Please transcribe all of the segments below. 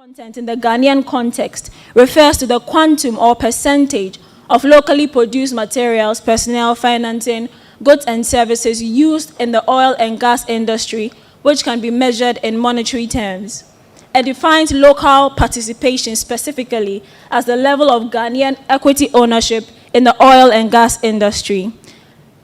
content in the Ghanaian context refers to the quantum or percentage of locally produced materials, personnel, financing, goods and services used in the oil and gas industry, which can be measured in monetary terms. It defines local participation specifically as the level of Ghanaian equity ownership in the oil and gas industry.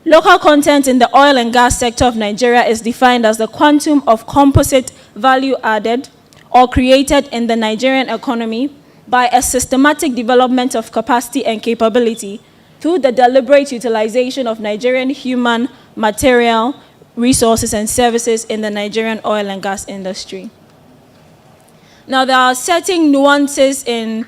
Local content in the oil and gas sector of Nigeria is defined as the quantum of composite value added or created in the Nigerian economy by a systematic development of capacity and capability through the deliberate utilization of Nigerian human, material, resources and services in the Nigerian oil and gas industry. Now, there are certain nuances in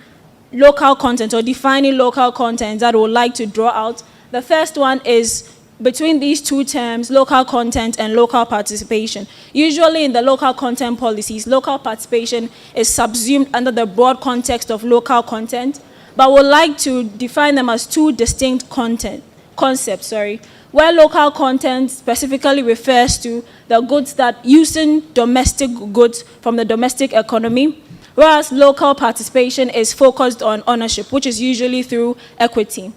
local content or defining local content that I would like to draw out. The first one is between these two terms, local content and local participation. Usually in the local content policies, local participation is subsumed under the broad context of local content, but would like to define them as two distinct concepts, where local content specifically refers to the goods that using domestic goods from the domestic economy, whereas local participation is focused on ownership, which is usually through equity.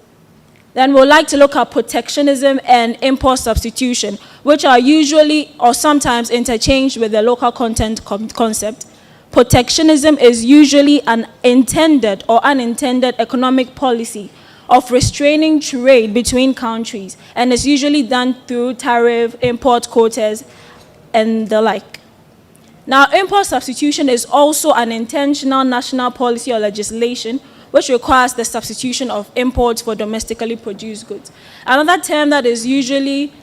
Then we'd like to look at protectionism and import substitution, which are usually or sometimes interchanged with the local content concept. Protectionism is usually an intended or unintended economic policy of restraining trade between countries, and is usually done through tariff, import quotas, and the like. Now, import substitution is also an intentional national policy or legislation which requires the substitution of imports for domestically produced goods. Another term that is usually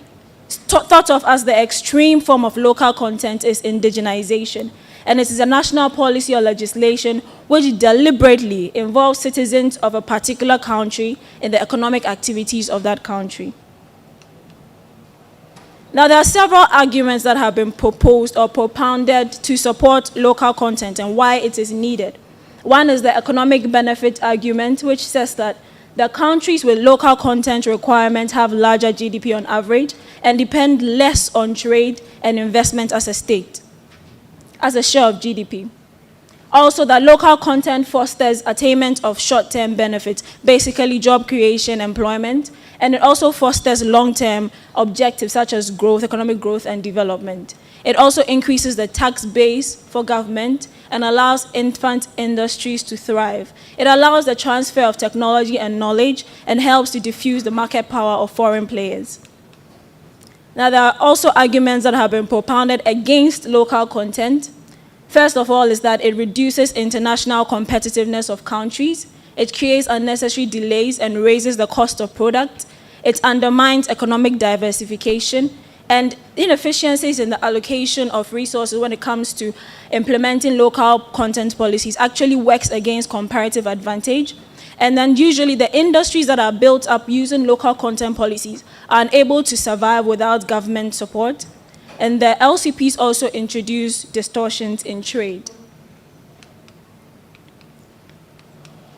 thought of as the extreme form of local content is indigenization. And it is a national policy or legislation which deliberately involves citizens of a particular country in the economic activities of that country. Now, there are several arguments that have been proposed or propounded to support local content and why it is needed. One is the economic benefit argument, which says that the countries with local content requirements have larger GDP on average and depend less on trade and investment as a state, as a share of GDP. Also, that local content fosters attainment of short-term benefits, basically job creation, employment, and it also fosters long-term objectives such as growth, economic growth and development. It also increases the tax base for government and allows infant industries to thrive. It allows the transfer of technology and knowledge and helps to diffuse the market power of foreign players. Now, there are also arguments that have been propounded against local content. First of all is that it reduces international competitiveness of countries. It creates unnecessary delays and raises the cost of product. It undermines economic diversification, and inefficiencies in the allocation of resources when it comes to implementing local content policies actually works against comparative advantage. And then usually the industries that are built up using local content policies are unable to survive without government support. And the LCPs also introduce distortions in trade.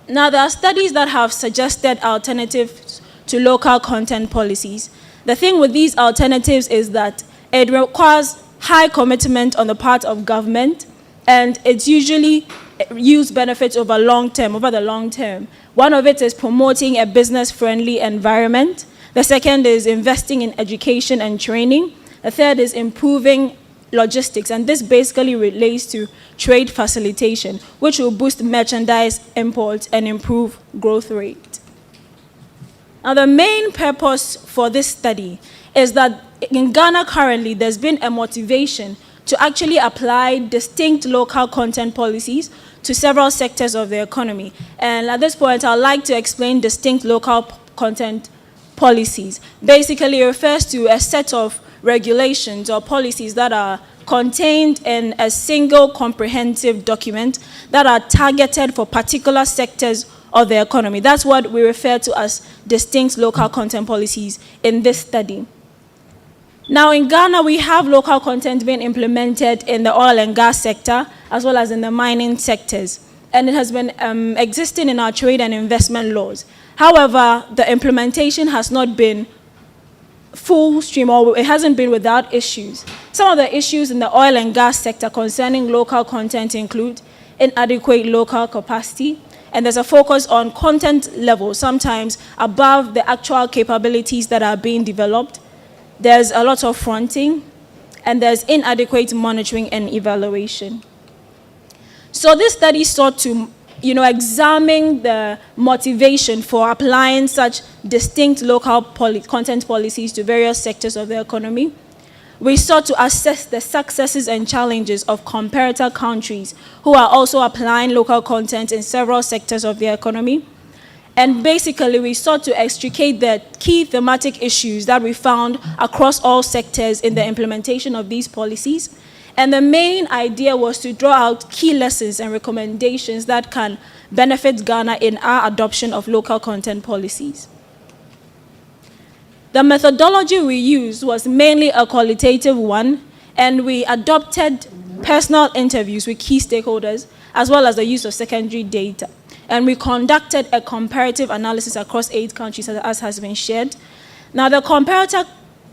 Now, there are studies that have suggested alternatives to local content policies. The thing with these alternatives is that it requires high commitment on the part of government, and it's usually use benefits over the long term. One of it is promoting a business-friendly environment. The second is investing in education and training. The third is improving logistics, and this basically relates to trade facilitation, which will boost merchandise imports and improve growth rate. Now, the main purpose for this study is that in Ghana currently, there's been a motivation to actually apply distinct local content policies to several sectors of the economy. And at this point, I'd like to explain distinct local content policies. Basically, it refers to a set of regulations or policies that are contained in a single comprehensive document that are targeted for particular sectors of the economy. That's what we refer to as distinct local content policies in this study. Now, in Ghana, we have local content being implemented in the oil and gas sector, as well as in the mining sectors. And it has been existing in our trade and investment laws. However, the implementation has not been full stream, or it hasn't been without issues. Some of the issues in the oil and gas sector concerning local content include inadequate local capacity, and there's a focus on content level, sometimes above the actual capabilities that are being developed. There's a lot of fronting, and there's inadequate monitoring and evaluation. So this study sought to examine the motivation for applying such distinct local content policies to various sectors of the economy. We sought to assess the successes and challenges of comparator countries who are also applying local content in several sectors of the economy. And basically, we sought to extricate the key thematic issues that we found across all sectors in the implementation of these policies. And the main idea was to draw out key lessons and recommendations that can benefit Ghana in our adoption of local content policies. The methodology we used was mainly a qualitative one, and we adopted personal interviews with key stakeholders, as well as the use of secondary data. And we conducted a comparative analysis across 8 countries, as has been shared. Now, the comparator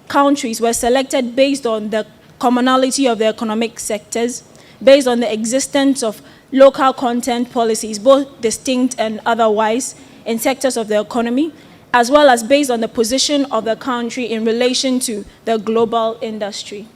countries were selected based on the commonality of the economic sectors, based on the existence of local content policies, both distinct and otherwise, in sectors of the economy, as well as based on the position of the country in relation to the global industry.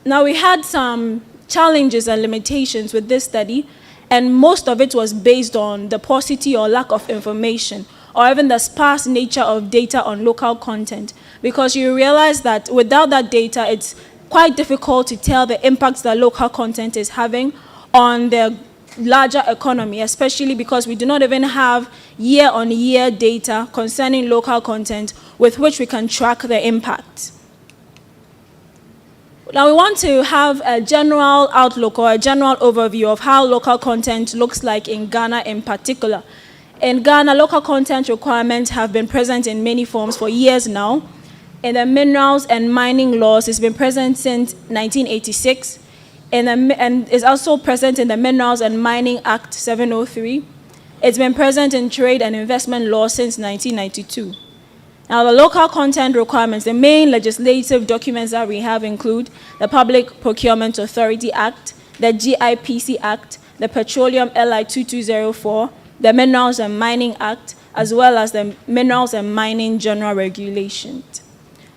Now, we had some challenges and limitations with this study, and most of it was based on the paucity or lack of information, or even the sparse nature of data on local content, because you realize that without that data, it's quite difficult to tell the impacts that local content is having on the larger economy, especially because we do not even have year-on-year data concerning local content with which we can track the impact. Now, we want to have a general outlook or a general overview of how local content looks like in Ghana in particular. In Ghana, local content requirements have been present in many forms for years now. In the minerals and mining laws, it's been present since 1986, and is also present in the Minerals and Mining Act 703. It's been present in trade and investment law since 1992. Now, the local content requirements, the main legislative documents that we have include the Public Procurement Authority Act, the GIPC Act, the Petroleum LI 2204, the Minerals and Mining Act, as well as the Minerals and Mining General Regulations.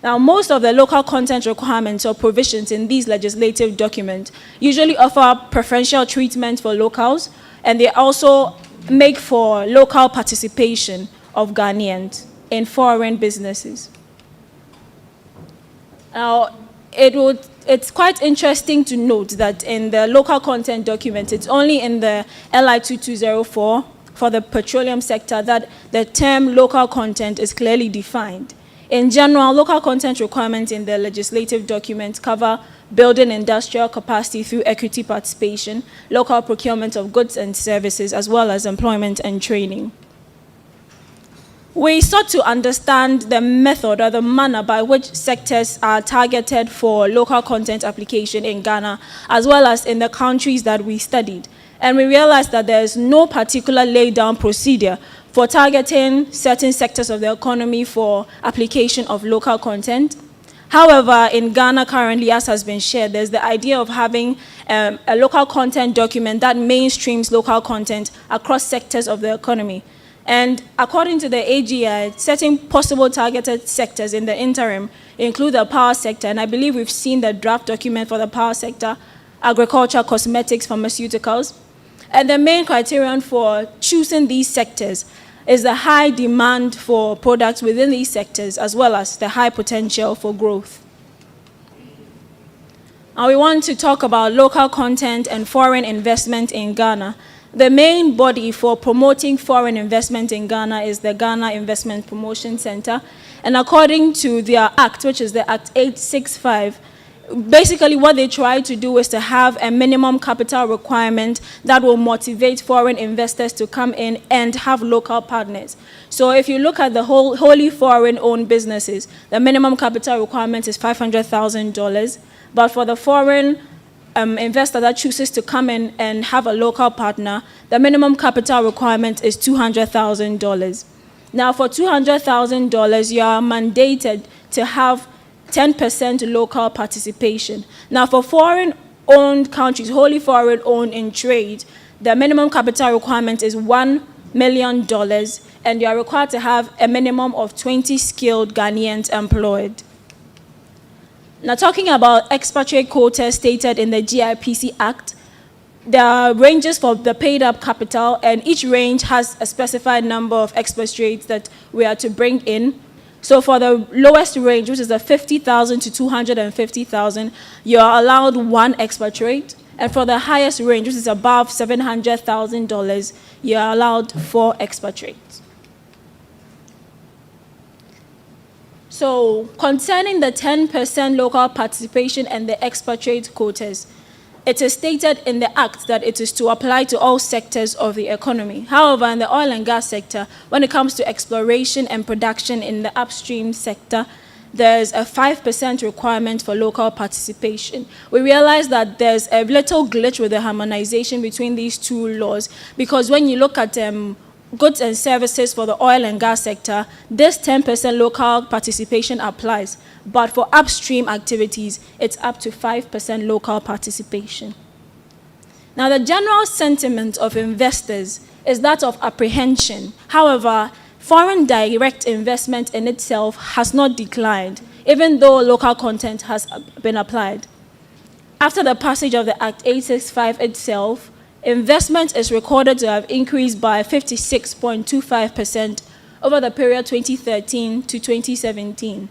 Now, most of the local content requirements or provisions in these legislative documents usually offer preferential treatment for locals, and they also make for local participation of Ghanaians in foreign businesses. Now, it's quite interesting to note that in the local content document, it's only in the LI 2204 for the petroleum sector that the term local content is clearly defined. In general, local content requirements in the legislative documents cover building industrial capacity through equity participation, local procurement of goods and services, as well as employment and training. We sought to understand the method or the manner by which sectors are targeted for local content application in Ghana, as well as in the countries that we studied. And we realized that there is no particular laid-down procedure for targeting certain sectors of the economy for application of local content. However, in Ghana currently, as has been shared, there's the idea of having a local content document that mainstreams local content across sectors of the economy. And according to the AGI, certain possible targeted sectors in the interim include the power sector, and I believe we've seen the draft document for the power sector, agriculture, cosmetics, pharmaceuticals. And the main criterion for choosing these sectors is the high demand for products within these sectors, as well as the high potential for growth. Now, we want to talk about local content and foreign investment in Ghana. The main body for promoting foreign investment in Ghana is the Ghana Investment Promotion Center. And according to their act, which is the Act 865, basically what they try to do is to have a minimum capital requirement that will motivate foreign investors to come in and have local partners. So if you look at the wholly foreign-owned businesses, the minimum capital requirement is $500,000. But for the foreign investor that chooses to come in and have a local partner, the minimum capital requirement is $200,000. Now, for $200,000, you are mandated to have 10% local participation. Now, for foreign foreign-owned countries, wholly foreign-owned in trade, the minimum capital requirement is $1 million, and you are required to have a minimum of 20 skilled Ghanaians employed. Now, talking about expatriate quotas stated in the GIPC Act, there are ranges for the paid-up capital, and each range has a specified number of expatriates that we are to bring in. So for the lowest range, which is the 50,000 to 250,000, you are allowed 1 expatriate. And for the highest range, which is above $700,000, you are allowed 4 expatriates. So concerning the 10% local participation and the expatriate quotas, it is stated in the Act that it is to apply to all sectors of the economy. However, in the oil and gas sector, when it comes to exploration and production in the upstream sector, there's a 5% requirement for local participation. We realize that there's a little glitch with the harmonization between these two laws, because when you look at goods and services for the oil and gas sector, this 10% local participation applies. But for upstream activities, it's up to 5% local participation. Now, the general sentiment of investors is that of apprehension. However, foreign direct investment in itself has not declined, even though local content has been applied. After the passage of the Act 865 itself, investment is recorded to have increased by 56.25% over the period 2013 to 2017.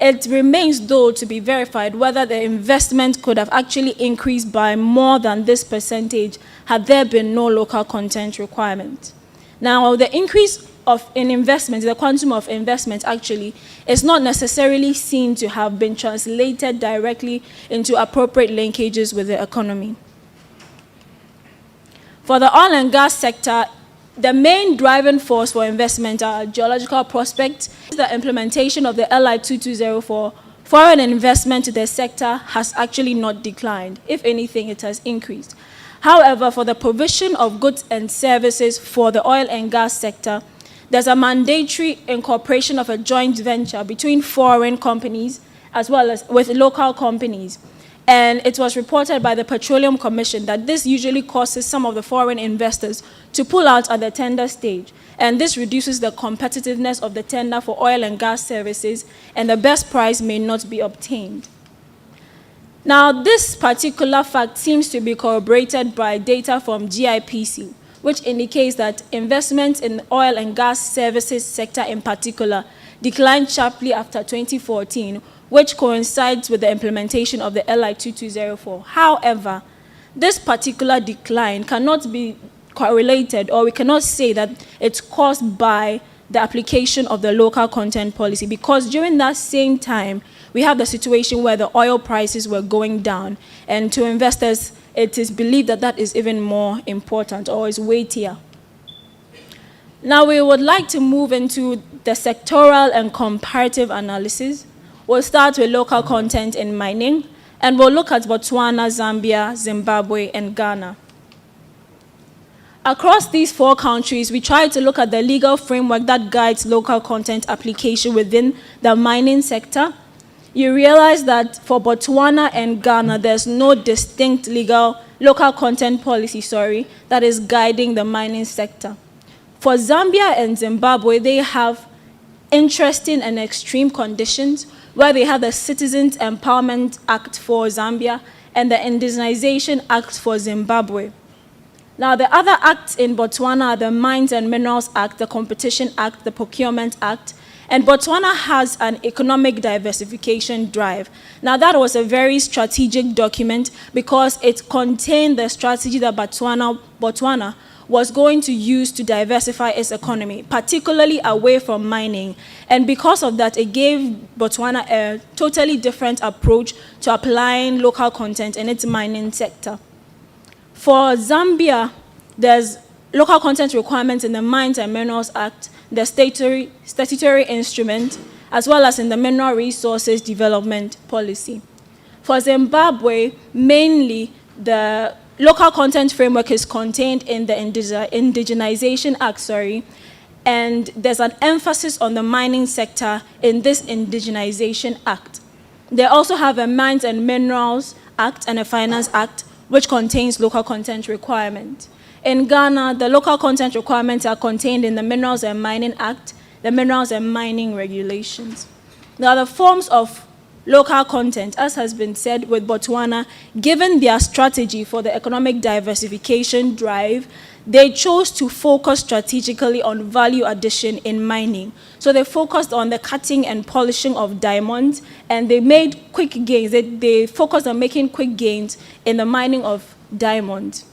It remains, though, to be verified whether the investment could have actually increased by more than this percentage had there been no local content requirement. Now, the increase in investment, the quantum of investment actually, is not necessarily seen to have been translated directly into appropriate linkages with the economy. For the oil and gas sector, the main driving force for investment are geological prospects. The implementation of the LI 2204, foreign investment to the sector has actually not declined. If anything, it has increased. However, for the provision of goods and services for the oil and gas sector, there's a mandatory incorporation of a joint venture between foreign companies as well as with local companies. And it was reported by the Petroleum Commission that this usually causes some of the foreign investors to pull out at the tender stage. And this reduces the competitiveness of the tender for oil and gas services, and the best price may not be obtained. Now, this particular fact seems to be corroborated by data from GIPC, which indicates that investment in oil and gas services sector in particular declined sharply after 2014, which coincides with the implementation of the LI 2204. However, this particular decline cannot be correlated, or we cannot say that it's caused by the application of the local content policy, because during that same time, we have the situation where the oil prices were going down, and to investors, it is believed that that is even more important, or is weightier. Now, we would like to move into the sectoral and comparative analysis. We'll start with local content in mining, and we'll look at Botswana, Zambia, Zimbabwe, and Ghana. Across these 4 countries, we try to look at the legal framework that guides local content application within the mining sector. You realize that for Botswana and Ghana, there's no distinct local content policy, that is guiding the mining sector. For Zambia and Zimbabwe, they have interesting and extreme conditions where they have the Citizens Empowerment Act for Zambia and the Indigenization Act for Zimbabwe. Now, the other acts in Botswana are the Mines and Minerals Act, the Competition Act, the Procurement Act, and Botswana has an economic diversification drive. Now, that was a very strategic document because it contained the strategy that Botswana was going to use to diversify its economy, particularly away from mining. And because of that, it gave Botswana a totally different approach to applying local content in its mining sector. For Zambia, there's local content requirements in the Mines and Minerals Act, the statutory instrument, as well as in the Mineral Resources Development Policy. For Zimbabwe, mainly the local content framework is contained in the Indigenization Act, and there's an emphasis on the mining sector in this Indigenization Act. They also have a Mines and Minerals Act and a Finance Act, which contains local content requirements. In Ghana, the local content requirements are contained in the Minerals and Mining Act, the Minerals and Mining Regulations. Now, the forms of local content, as has been said with Botswana, given their strategy for the economic diversification drive, they chose to focus strategically on value addition in mining. So they focused on the cutting and polishing of diamonds, and they made quick gains. They focused on making quick gains in the mining of diamonds.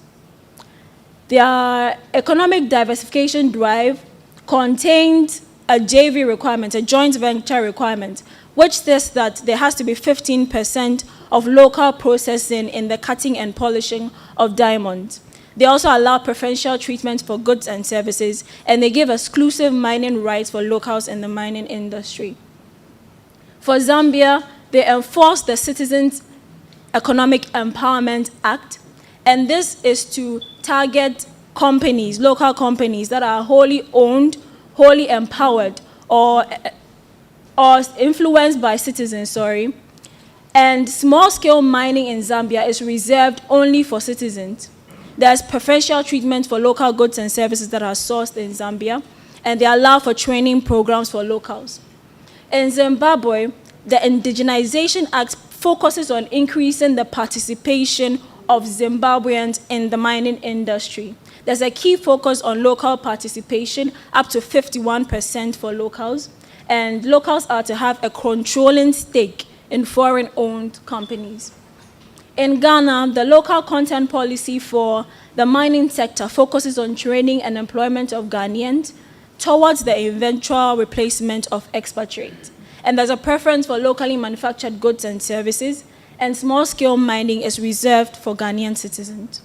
Their economic diversification drive contained a JV requirement, a joint venture requirement, which says that there has to be 15% of local processing in the cutting and polishing of diamonds. They also allow preferential treatment for goods and services, and they give exclusive mining rights for locals in the mining industry. For Zambia, they enforce the Citizens Economic Empowerment Act, and this is to target companies, local companies that are wholly owned, wholly empowered, or influenced by citizens, And small-scale mining in Zambia is reserved only for citizens. There's preferential treatment for local goods and services that are sourced in Zambia, and they allow for training programs for locals. In Zimbabwe, the Indigenization Act focuses on increasing the participation of Zimbabweans in the mining industry. There's a key focus on local participation, up to 51% for locals, and locals are to have a controlling stake in foreign-owned companies. In Ghana, the local content policy for the mining sector focuses on training and employment of Ghanaians towards the eventual replacement of expatriates. And there's a preference for locally manufactured goods and services, and small-scale mining is reserved for Ghanaian citizens.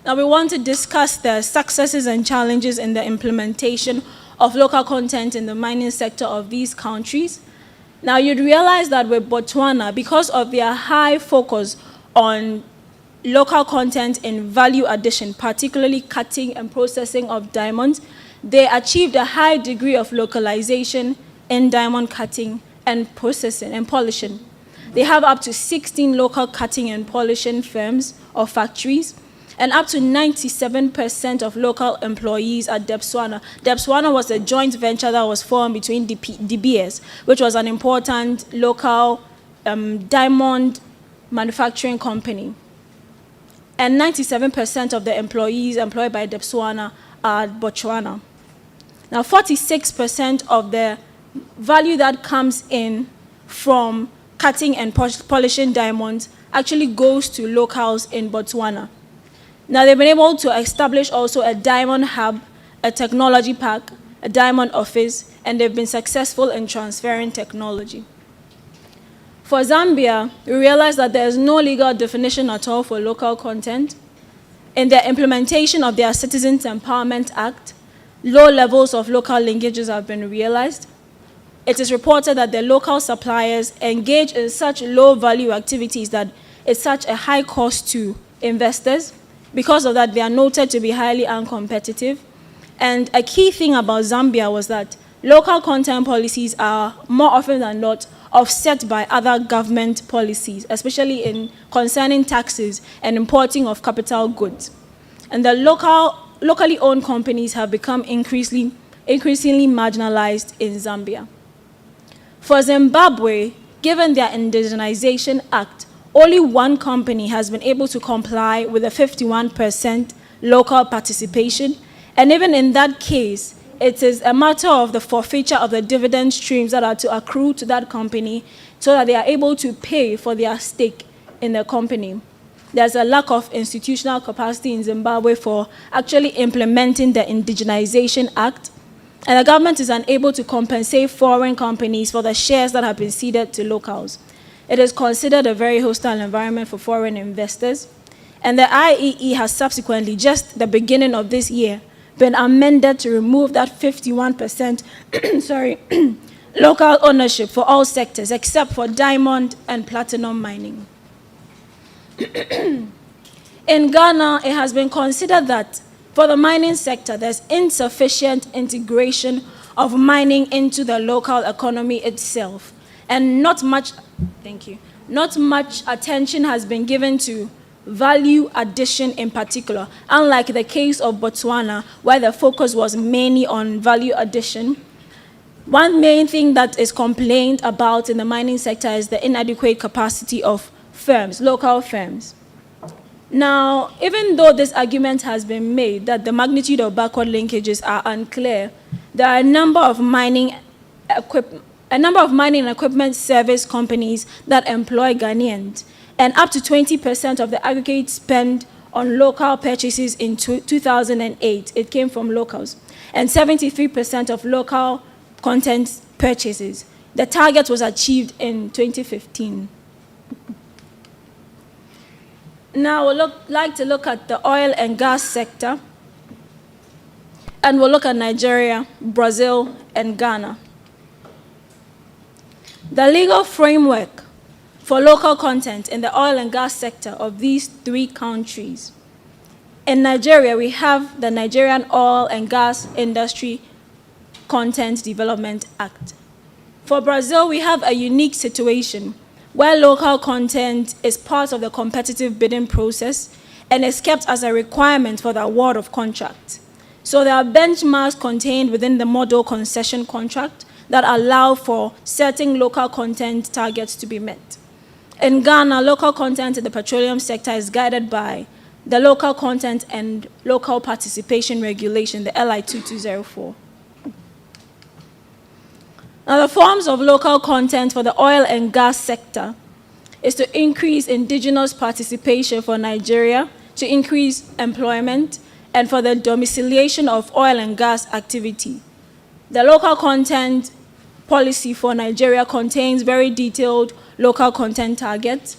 Now we want to discuss the successes and challenges in the implementation of local content in the mining sector of these countries. Now you'd realize that with Botswana, because of their high focus on local content in value addition, particularly cutting and processing of diamonds, they achieved a high degree of localization in diamond cutting and processing and polishing. They have up to 16 local cutting and polishing firms or factories, and up to 97% of local employees at Debswana. Debswana was a joint venture that was formed between De Beers, which was an important local diamond manufacturing company. And 97% of the employees employed by Debswana are Botswana. Now, 46% of the value that comes in from cutting and polishing diamonds actually goes to locals in Botswana. Now, they've been able to establish also a diamond hub, a technology park, a diamond office, and they've been successful in transferring technology. For Zambia, we realize that there is no legal definition at all for local content. In their implementation of their Citizens Empowerment Act, low levels of local linkages have been realized. It is reported that the local suppliers engage in such low-value activities that it's such a high cost to investors. Because of that, they are noted to be highly uncompetitive. And a key thing about Zambia was that local content policies are more often than not offset by other government policies, especially in concerning taxes and importing of capital goods. And the locally owned companies have become increasingly marginalized in Zambia. For Zimbabwe, given their Indigenization Act, only one company has been able to comply with a 51% local participation, and even in that case, it is a matter of the forfeiture of the dividend streams that are to accrue to that company so that they are able to pay for their stake in the company. There's a lack of institutional capacity in Zimbabwe for actually implementing the Indigenization Act, and the government is unable to compensate foreign companies for the shares that have been ceded to locals. It is considered a very hostile environment for foreign investors. And the IEE has subsequently, just the beginning of this year, been amended to remove that 51% local ownership for all sectors except for diamond and platinum mining. In Ghana, it has been considered that for the mining sector, there's insufficient integration of mining into the local economy itself, and not much not much attention has been given to value addition in particular, unlike the case of Botswana, where the focus was mainly on value addition. One main thing that is complained about in the mining sector is the inadequate capacity of firms, local firms. Now, even though this argument has been made that the magnitude of backward linkages are unclear, there are a number of mining and equipment service companies that employ Ghanaians, and up to 20% of the aggregate spend on local purchases in 2008, it came from locals, and 73% of local content purchases. The target was achieved in 2015. Now we'll like to look at the oil and gas sector, and we'll look at Nigeria, Brazil, and Ghana. The legal framework for local content in the oil and gas sector of these three countries. In Nigeria, we have the Nigerian Oil and Gas Industry Content Development Act. For Brazil, we have a unique situation where local content is part of the competitive bidding process and is kept as a requirement for the award of contracts. So there are benchmarks contained within the model concession contract that allow for certain local content targets to be met. In Ghana, local content in the petroleum sector is guided by the Local Content and Local Participation Regulation, the LI 2204. Now, the forms of local content for the oil and gas sector is to increase indigenous participation for Nigeria, to increase employment, and for the domiciliation of oil and gas activity. The local content policy for Nigeria contains very detailed local content targets.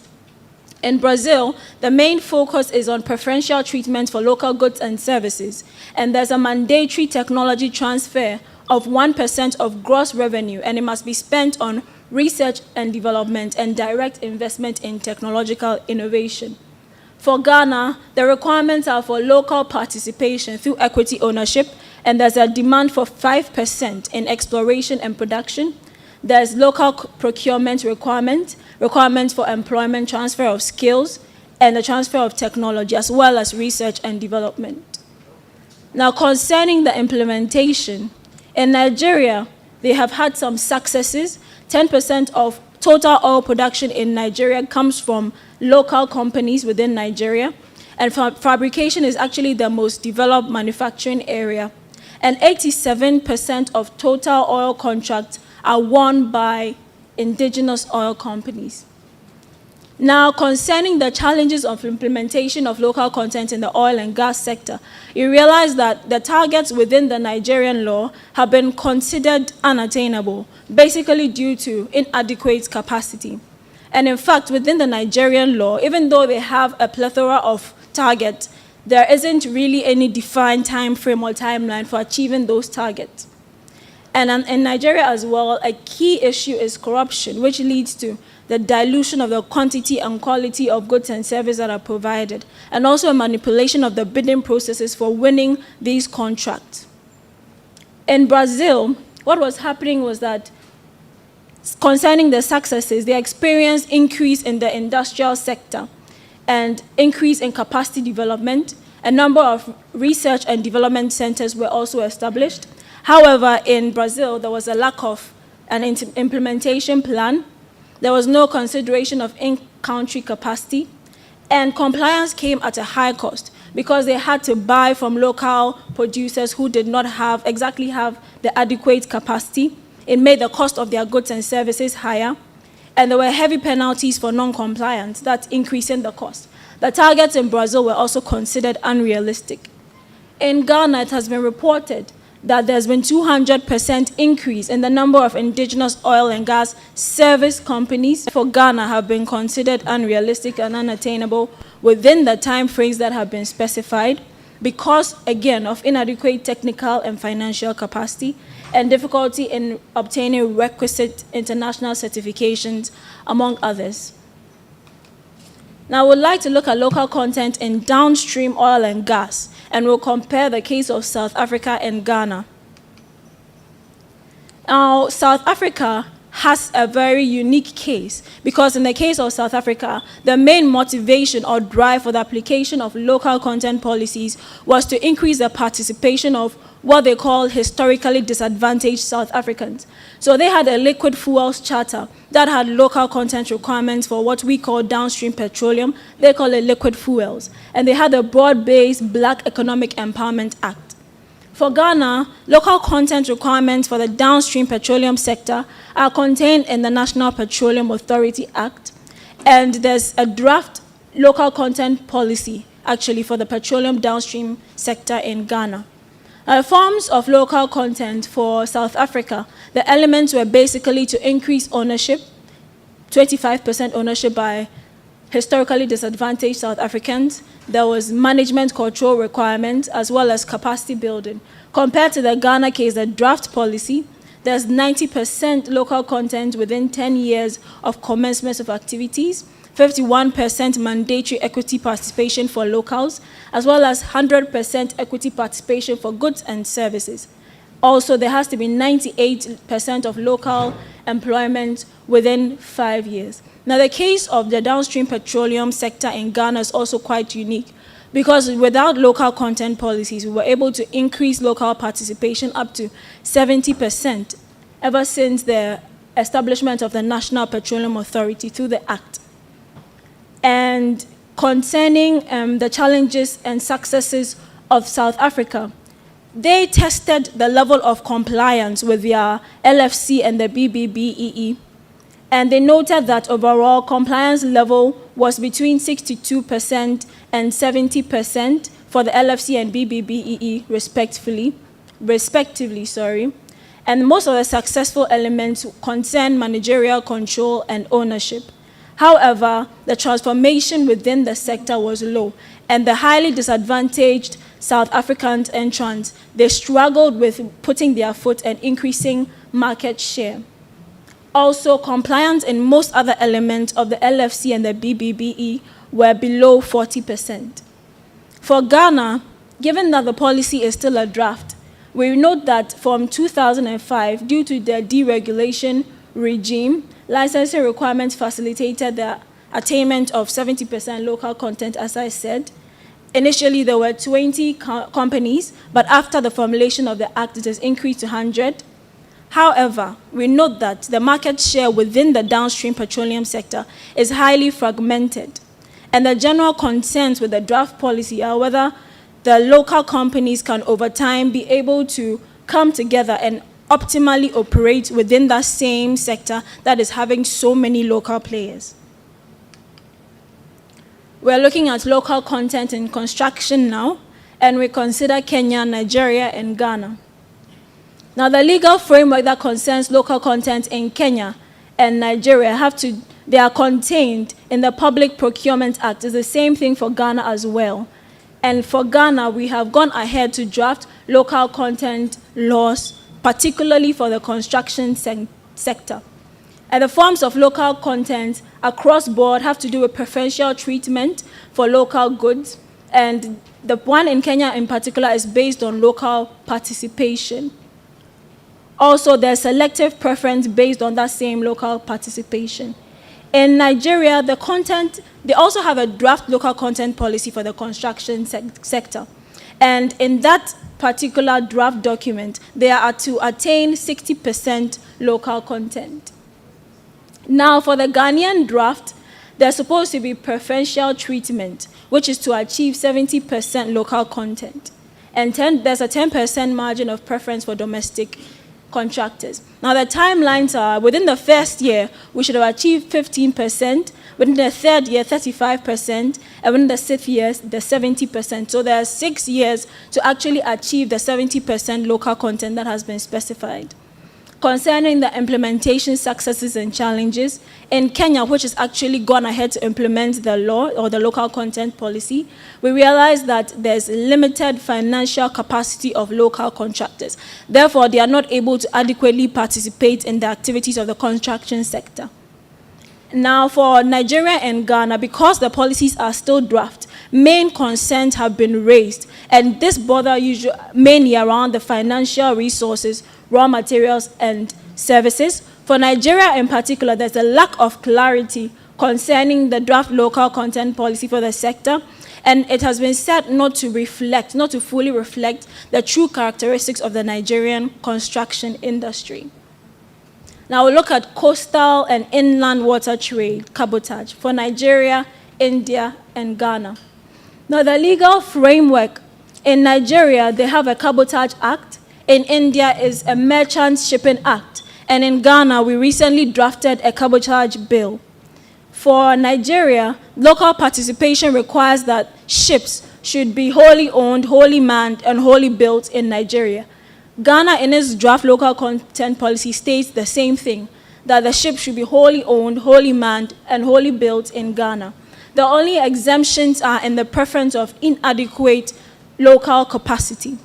In Brazil, the main focus is on preferential treatment for local goods and services, and there's a mandatory technology transfer of 1% of gross revenue, and it must be spent on research and development and direct investment in technological innovation. For Ghana, the requirements are for local participation through equity ownership, and there's a demand for 5% in exploration and production. There's local procurement requirements for employment, transfer of skills, and the transfer of technology, as well as research and development. Now, concerning the implementation, in Nigeria, they have had some successes. 10% of total oil production in Nigeria comes from local companies within Nigeria, and fabrication is actually the most developed manufacturing area. And 87% of total oil contracts are won by indigenous oil companies. Now, concerning the challenges of implementation of local content in the oil and gas sector, you realize that the targets within the Nigerian law have been considered unattainable, basically due to inadequate capacity. And in fact, within the Nigerian law, even though they have a plethora of targets, there isn't really any defined time frame or timeline for achieving those targets. And in Nigeria as well, a key issue is corruption, which leads to the dilution of the quantity and quality of goods and services that are provided, and also a manipulation of the bidding processes for winning these contracts. In Brazil, what was happening was that concerning the successes, they experienced increase in the industrial sector and increase in capacity development. A number of research and development centers were also established. However, in Brazil, there was a lack of an implementation plan. There was no consideration of in-country capacity, and compliance came at a high cost because they had to buy from local producers who did not have the adequate capacity. It made the cost of their goods and services higher, and there were heavy penalties for non-compliance, that's increasing the cost. The targets in Brazil were also considered unrealistic. In Ghana, it has been reported that there's been 200% increase in the number of indigenous oil and gas service companies for Ghana have been considered unrealistic and unattainable within the time frames that have been specified because, again, of inadequate technical and financial capacity and difficulty in obtaining requisite international certifications, among others. Now, I would like to look at local content in downstream oil and gas, and we'll compare the case of South Africa and Ghana. Now, South Africa has a very unique case, because in the case of South Africa, the main motivation or drive for the application of local content policies was to increase the participation of what they call historically disadvantaged South Africans. So they had a liquid fuels charter that had local content requirements for what we call downstream petroleum. They call it liquid fuels. And they had a broad-based Black Economic Empowerment Act. For Ghana, local content requirements for the downstream petroleum sector are contained in the National Petroleum Authority Act, and there's a draft local content policy, actually, for the petroleum downstream sector in Ghana. Forms of local content for South Africa, the elements were basically to increase ownership, 25% ownership by historically disadvantaged South Africans. There was management control requirements as well as capacity building. Compared to the Ghana case, the draft policy, there's 90% local content within 10 years of commencement of activities, 51% mandatory equity participation for locals, as well as 100% equity participation for goods and services. Also, there has to be 98% of local employment within 5 years. Now, the case of the downstream petroleum sector in Ghana is also quite unique, because without local content policies, we were able to increase local participation up to 70% ever since the establishment of the National Petroleum Authority through the Act. And concerning the challenges and successes of South Africa, they tested the level of compliance with their LFC and the BBBEE, and they noted that overall compliance level was between 62% and 70% for the LFC and BBBEE respectively. And most of the successful elements concern managerial control and ownership. However, the transformation within the sector was low, and the highly disadvantaged South African entrants, they struggled with putting their foot and increasing market share. Also, compliance in most other elements of the LFC and the BBBE were below 40%. For Ghana, given that the policy is still a draft, we note that from 2005, due to the deregulation regime, licensing requirements facilitated the attainment of 70% local content, as I said. Initially, there were 20 companies, but after the formulation of the Act, it has increased to 100. However, we note that the market share within the downstream petroleum sector is highly fragmented, and the general concerns with the draft policy are whether the local companies can over time be able to come together and optimally operate within that same sector that is having so many local players. We're looking at local content in construction now, and we consider Kenya, Nigeria, and Ghana. Now, the legal framework that concerns local content in Kenya and Nigeria they are contained in the Public Procurement Act. It's the same thing for Ghana as well. And for Ghana, we have gone ahead to draft local content laws, particularly for the construction sector. And the forms of local content across board have to do with preferential treatment for local goods. And the one in Kenya in particular is based on local participation. Also, there's selective preference based on that same local participation. In Nigeria, they also have a draft local content policy for the construction sector. And in that particular draft document, they are to attain 60% local content. Now, for the Ghanaian draft, there's supposed to be preferential treatment, which is to achieve 70% local content. And there's a 10% margin of preference for domestic contractors. Now, the timelines are, within the first year, we should have achieved 15%, within the third year, 35%, and within the sixth year, the 70%. So there are 6 years to actually achieve the 70% local content that has been specified. Concerning the implementation successes and challenges, in Kenya, which has actually gone ahead to implement the law or the local content policy, we realize that there's limited financial capacity of local contractors. Therefore, they are not able to adequately participate in the activities of the construction sector. Now, for Nigeria and Ghana, because the policies are still draft, main concerns have been raised, and this bother mainly around the financial resources, raw materials, and services For Nigeria in particular, there's a lack of clarity concerning the draft local content policy for the sector, and it has been said not to fully reflect the true characteristics of the Nigerian construction industry. Now we'll look at coastal and inland water trade, cabotage, for Nigeria, India, and Ghana. Now the legal framework in Nigeria, they have a Cabotage Act. In India is a Merchant Shipping Act. And in Ghana, we recently drafted a cabotage bill. For Nigeria, local participation requires that ships should be wholly owned, wholly manned, and wholly built in Nigeria. Ghana, in its draft local content policy, states the same thing, that the ship should be wholly owned, wholly manned, and wholly built in Ghana. The only exemptions are in the preference of inadequate local capacity.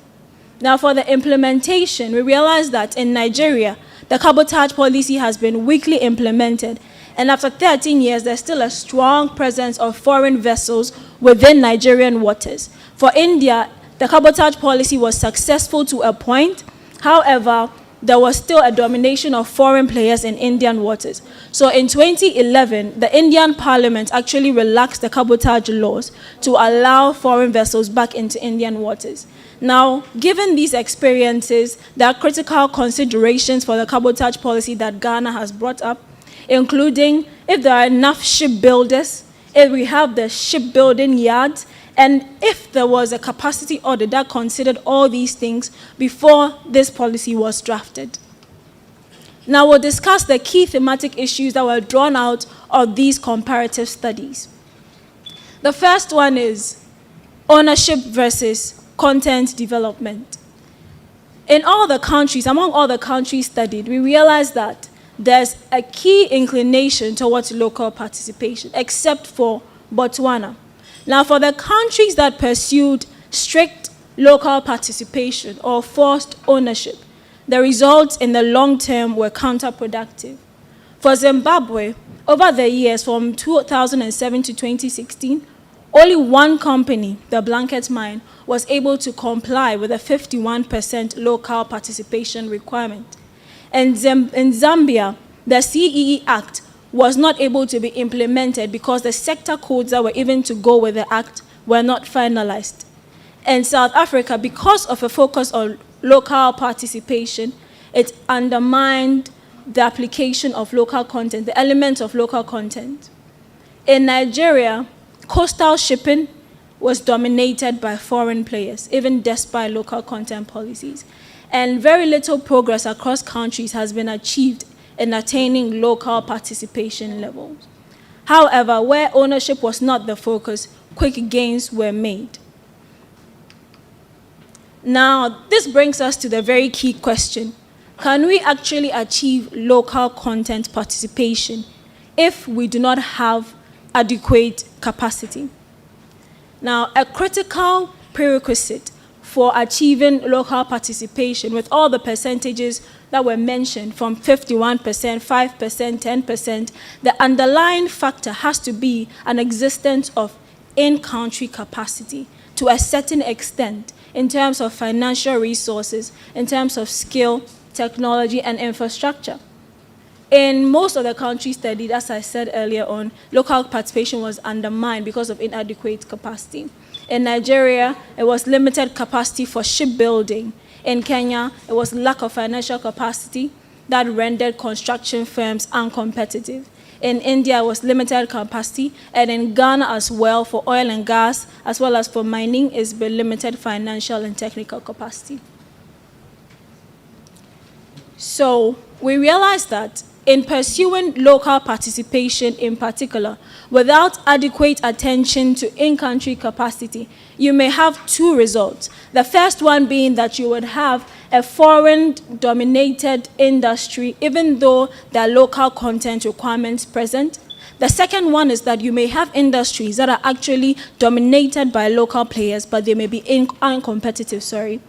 Now, for the implementation, we realize that in Nigeria, the cabotage policy has been weakly implemented, and after 13 years, there's still a strong presence of foreign vessels within Nigerian waters. For India, the cabotage policy was successful to a point. However, there was still a domination of foreign players in Indian waters. So in 2011, the Indian Parliament actually relaxed the cabotage laws to allow foreign vessels back into Indian waters. Now, given these experiences, there are critical considerations for the cabotage policy that Ghana has brought up, including if there are enough shipbuilders, if we have the shipbuilding yards, and if there was a capacity audit that considered all these things before this policy was drafted. Now we'll discuss the key thematic issues that were drawn out of these comparative studies. The first one is ownership versus content development. In all the countries, among all the countries studied, we realized that there's a key inclination towards local participation, except for Botswana. Now, for the countries that pursued strict local participation or forced ownership, the results in the long term were counterproductive. For Zimbabwe, over the years from 2007 to 2016, only one company, the Blanket Mine, was able to comply with a 51% local participation requirement. And in Zambia, the CEE Act was not able to be implemented because the sector codes that were even to go with the act were not finalized. In South Africa, because of a focus on local participation, it undermined the application of local content, the elements of local content. In Nigeria, coastal shipping was dominated by foreign players, even despite local content policies. And very little progress across countries has been achieved in attaining local participation levels. However, where ownership was not the focus, quick gains were made. Now, this brings us to the very key question. Can we actually achieve local content participation if we do not have adequate capacity? Now, a critical prerequisite for achieving local participation with all the percentages that were mentioned from 51%, 5%, 10%, the underlying factor has to be an existence of in-country capacity to a certain extent in terms of financial resources, in terms of skill, technology, and infrastructure. In most of the countries studied, as I said earlier on, local participation was undermined because of inadequate capacity. In Nigeria, it was limited capacity for shipbuilding. In Kenya, it was lack of financial capacity that rendered construction firms uncompetitive. In India, it was limited capacity, and in Ghana as well, for oil and gas, as well as for mining, it's been limited financial and technical capacity. So we realized that in pursuing local participation in particular, without adequate attention to in-country capacity, you may have two results. The first one being that you would have a foreign-dominated industry, even though there are local content requirements present. The second one is that you may have industries that are actually dominated by local players, but they may be uncompetitive.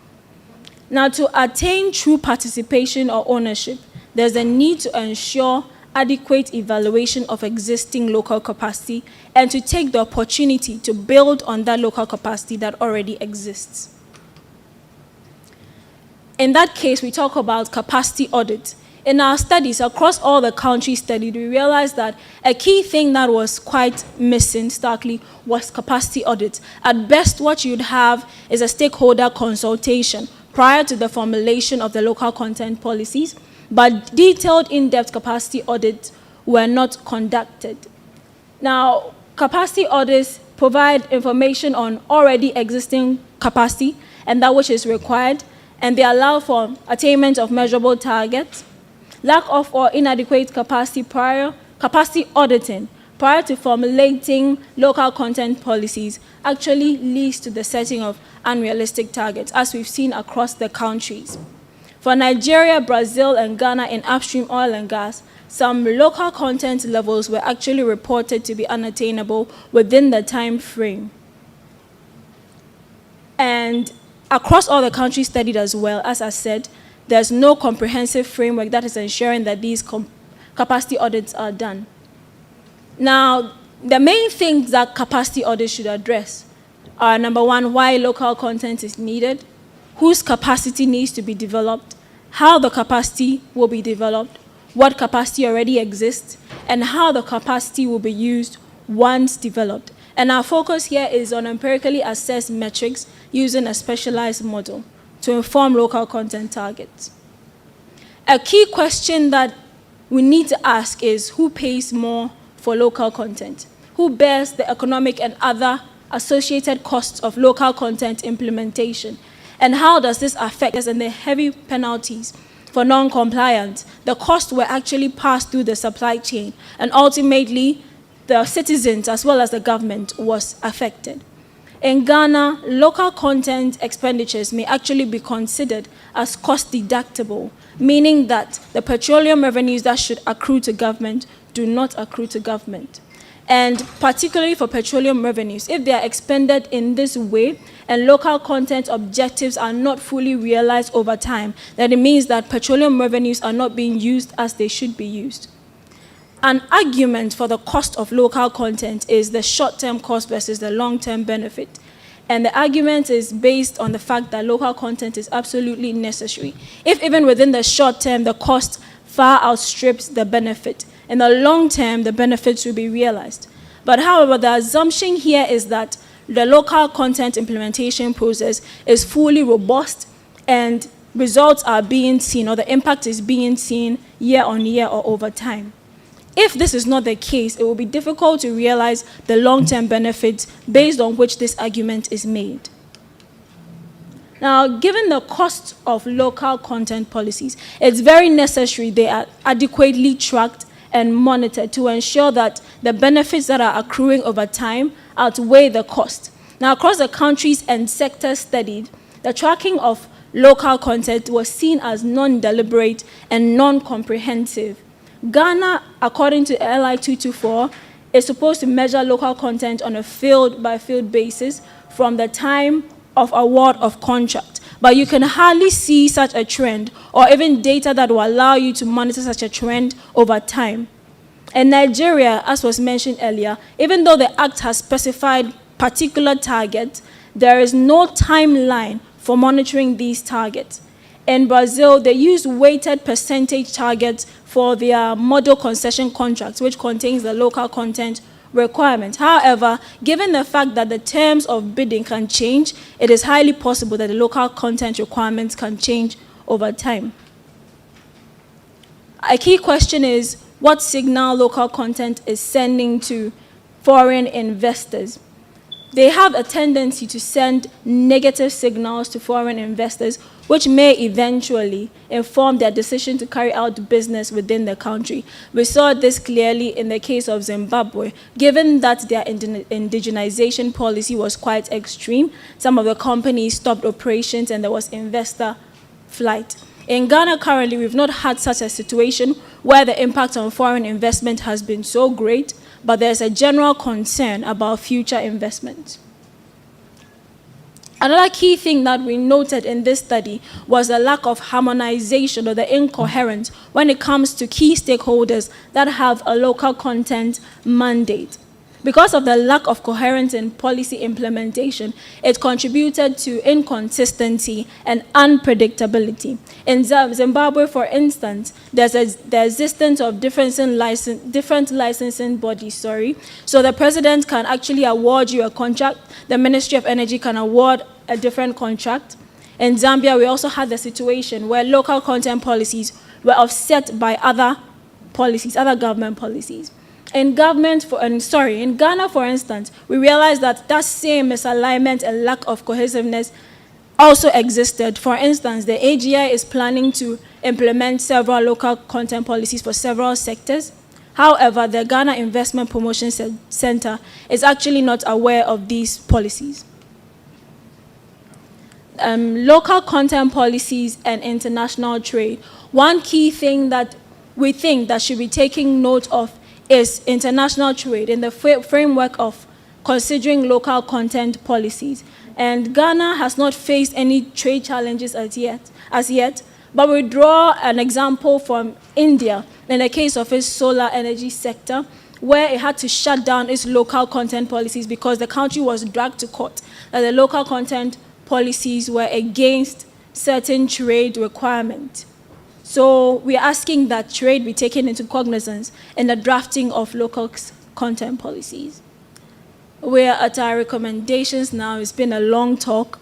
Now, to attain true participation or ownership, there's a need to ensure adequate evaluation of existing local capacity and to take the opportunity to build on that local capacity that already exists. In that case, we talk about capacity audit. in our studies across all the countries studied, we realized that a key thing that was quite missing starkly was capacity audits. At best, what you'd have is a stakeholder consultation prior to the formulation of the local content policies, but detailed in-depth capacity audits were not conducted. Now, capacity audits provide information on already existing capacity and that which is required, and they allow for attainment of measurable targets. Lack of or inadequate capacity auditing prior to formulating local content policies actually leads to the setting of unrealistic targets, as we've seen across the countries. For Nigeria, Brazil, and Ghana in upstream oil and gas, some local content levels were actually reported to be unattainable within the time frame. And across all the countries studied as well, as I said, there's no comprehensive framework that is ensuring that these capacity audits are done. Now, the main things that capacity audits should address are, number one, why local content is needed, whose capacity needs to be developed, how the capacity will be developed, what capacity already exists, and how the capacity will be used once developed. And our focus here is on empirically assessed metrics using a specialized model to inform local content targets. A key question that we need to ask is who pays more for local content? Who bears the economic and other associated costs of local content implementation? And how does this affect us and the heavy penalties for non-compliance? The costs were actually passed through the supply chain, and ultimately the citizens as well as the government was affected. In Ghana, local content expenditures may actually be considered as cost deductible, meaning that the petroleum revenues that should accrue to government do not accrue to government. And particularly for petroleum revenues, if they are expended in this way and local content objectives are not fully realized over time, then it means that petroleum revenues are not being used as they should be used. An argument for the cost of local content is the short-term cost versus the long-term benefit. And the argument is based on the fact that local content is absolutely necessary. If even within the short term, the cost far outstrips the benefit, in the long term, the benefits will be realized. But however, the assumption here is that the local content implementation process is fully robust and results are being seen, or the impact is being seen year on year or over time. If this is not the case, it will be difficult to realize the long-term benefits based on which this argument is made. Now, given the cost of local content policies, it's very necessary they are adequately tracked and monitored to ensure that the benefits that are accruing over time outweigh the cost. Now, across the countries and sectors studied, the tracking of local content was seen as non-deliberate and non-comprehensive. Ghana, according to LI 224, is supposed to measure local content on a field-by-field basis from the time of award of contract. But you can hardly see such a trend or even data that will allow you to monitor such a trend over time. In Nigeria, as was mentioned earlier, even though the Act has specified particular targets, there is no timeline for monitoring these targets. In Brazil, they use weighted percentage targets for their model concession contracts, which contains the local content requirement. However, given the fact that the terms of bidding can change, it is highly possible that the local content requirements can change over time. A key question is what signal local content is sending to foreign investors. They have a tendency to send negative signals to foreign investors, which may eventually inform their decision to carry out business within the country. We saw this clearly in the case of Zimbabwe. Given that their indigenization policy was quite extreme, some of the companies stopped operations and there was investor flight. In Ghana currently, we've not had such a situation where the impact on foreign investment has been so great, but there's a general concern about future investment. Another key thing that we noted in this study was the lack of harmonization or the incoherence when it comes to key stakeholders that have a local content mandate. Because of the lack of coherence in policy implementation, it contributed to inconsistency and unpredictability. In Zimbabwe, for instance, there's the existence of different licensing bodies, So the president can actually award you a contract, the Ministry of Energy can award a different contract. In Zambia, we also had the situation where local content policies were offset by other policies, other government policies. In Ghana, for instance, we realized that that same misalignment and lack of cohesiveness also existed. For instance, the AGI is planning to implement several local content policies for several sectors. However, the Ghana Investment Promotion Center is actually not aware of these policies. Local content policies and international trade. One key thing that we think that should be taking note of is international trade in the framework of considering local content policies. And Ghana has not faced any trade challenges as yet, but we draw an example from India in the case of its solar energy sector, where it had to shut down its local content policies because the country was dragged to court that the local content policies were against certain trade requirements. So we're asking that trade be taken into cognizance in the drafting of local content policies. We're at our recommendations now. It's been a long talk.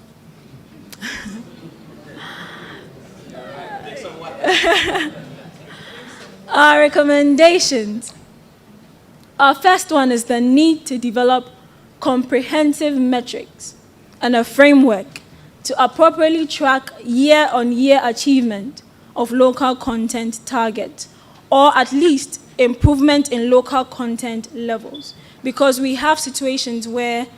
Our recommendations. Our first one is the need to develop comprehensive metrics and a framework to appropriately track year-on-year achievement of local content targets, or at least improvement in local content levels. Because we have situations where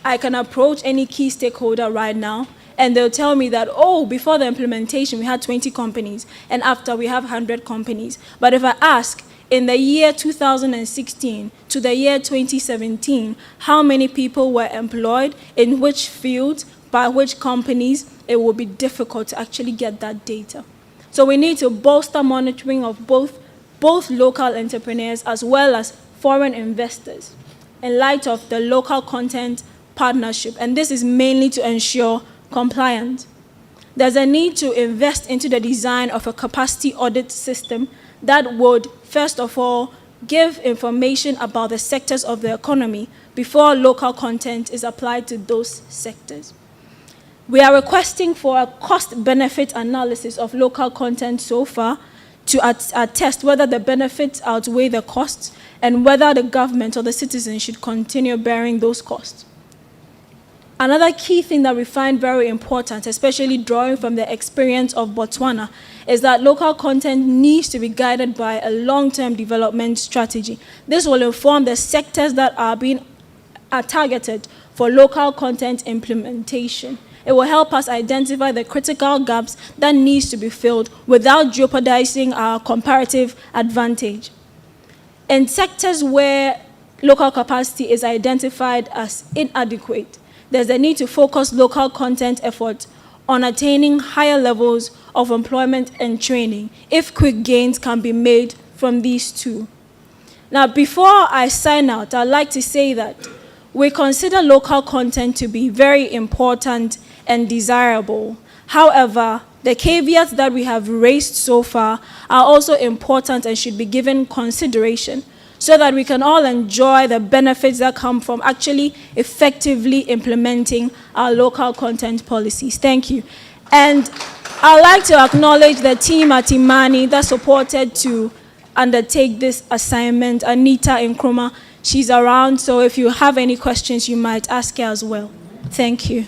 I can approach any key stakeholder right now, and they'll tell me that, oh, before the implementation, we had 20 companies, and after we have 100 companies. But if I ask, in the year 2016 to the year 2017, how many people were employed, in which fields, by which companies, it will be difficult to actually get that data. So we need to bolster monitoring of both local entrepreneurs as well as foreign investors in light of the local content partnership, and this is mainly to ensure compliance. There's a need to invest into the design of a capacity audit system that would, first of all, give information about the sectors of the economy before local content is applied to those sectors. We are requesting for a cost-benefit analysis of local content so far to attest whether the benefits outweigh the costs and whether the government or the citizens should continue bearing those costs. Another key thing that we find very important, especially drawing from the experience of Botswana, is that local content needs to be guided by a long-term development strategy. This will inform the sectors that are targeted for local content implementation. It will help us identify the critical gaps that needs to be filled without jeopardizing our comparative advantage. In sectors where local capacity is identified as inadequate, there's a need to focus local content efforts on attaining higher levels of employment and training, if quick gains can be made from these two. Now, before I sign out, I'd like to say that we consider local content to be very important and desirable. However, the caveats that we have raised so far are also important and should be given consideration so that we can all enjoy the benefits that come from actually effectively implementing our local content policies. Thank you. And I'd like to acknowledge the team at IMANI that supported to undertake this assignment. Anita Nkrumah, she's around, so if you have any questions, you might ask her as well. Thank you.